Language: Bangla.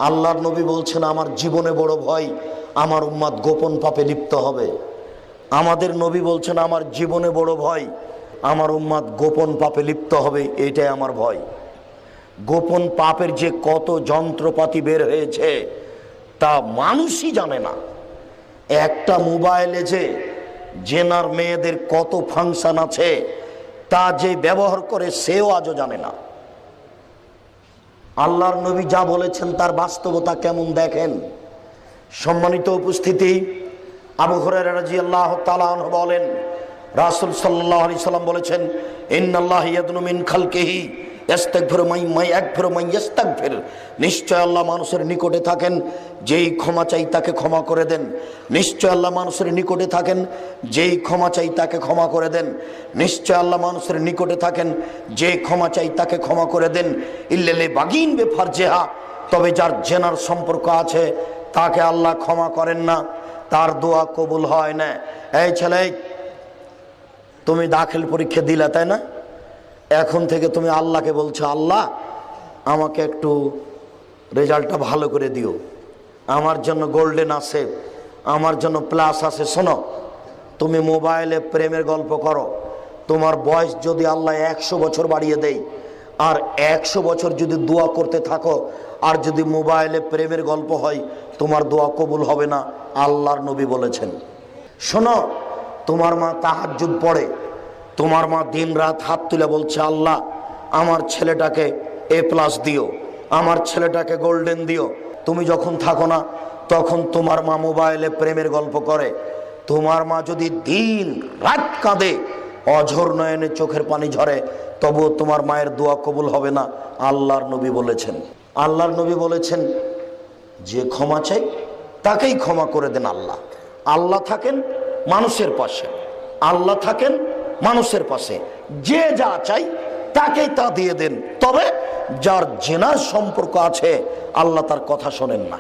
আল্লাহর নবী বলছেন আমার জীবনে বড় ভয় আমার উম্মত গোপন পাপে লিপ্ত হবে। আমাদের নবী বলছেন আমার জীবনে বড় ভয় আমার উম্মত গোপন পাপে লিপ্ত হবে, এইটাই আমার ভয়। গোপন পাপের যে কত যন্ত্রপাতি বের হয়েছে তা মানুষই জানে না। একটা মোবাইলে যে জেনার মেয়েদের কত ফাংশন আছে তা যে ব্যবহার করে সেও আজও জানে না। আল্লাহর নবী যা বলেছেন তার বাস্তবতা কেমন দেখেন। সম্মানিত উপস্থিতি, আবু হুরায়রা রাদিয়াল্লাহু তাআলা আনহু বলেন রাসূল সাল্লাল্লাহু আলাইহি সাল্লাম বলেছেন ইন্নাল্লাহা ইয়াদনু মিন খালকিহি ইস্তাগফিরু মান ইয়াগফিরু মান ইস্তাগফির। নিশ্চয় আল্লাহ মানুষের নিকটে থাকেন যেই ক্ষমা চাই তাকে ক্ষমা করে দেন। নিশ্চয় আল্লাহ মানুষের নিকটে থাকেন যেই ক্ষমা চাই তাকে ক্ষমা করে দেন। নিশ্চয় আল্লাহ মানুষের নিকটে থাকেন যে ক্ষমা চাই তাকে ক্ষমা করে দেন। ইল্লাল বাগিন বেফারজেহা, তবে যার জেনার সম্পর্ক আছে তাকে আল্লাহ ক্ষমা করেন না, তার দোয়া কবুল হয় না। এই ছেলে, তুমি দাখিল পরীক্ষা দিলে তাই না? এখন থেকে তুমি আল্লাহকে বলছো আল্লাহ আমাকে একটু রেজাল্টটা ভালো করে দিও, আমার জন্য গোল্ডেন আছে, আমার জন্য প্লাস আছে। শোনো, তুমি মোবাইলে প্রেমের গল্প করো, তোমার বয়স যদি আল্লাহ 100 বছর বাড়িয়ে দেয় আর 100 বছর যদি দোয়া করতে থাকো আর যদি মোবাইলে প্রেমের গল্প হয় তোমার দোয়া কবুল হবে না, আল্লাহর নবী বলেছেন। শোনো, তোমার মা তাহাজ্জুদ পড়ে, তোমার মা দিন রাত হাত তুলে বলছে আল্লাহ আমার ছেলেটাকে A+ দিও, আমার ছেলেটাকে গোল্ডেন দিও। তুমি যখন থাকো না তখন তোমার মা মোবাইলে প্রেমের গল্প করে। তোমার মা যদি দিন রাত কাঁদে, অঝর নয়নে চোখের পানি ঝরে, তবুও তোমার মায়ের দোয়া কবুল হবে না, আল্লাহর নবী বলেছেন। আল্লাহর নবী বলেছেন যে ক্ষমা চাই তাকেই ক্ষমা করে দেন আল্লাহ। আল্লাহ থাকেন মানুষের পাশে, আল্লাহ থাকেন মানুষের পাশে, যে যা চাই তাকেই তা দিয়ে দেন। তবে যার জেনার সম্পর্ক আছে আল্লাহ তার কথা শোনেন না।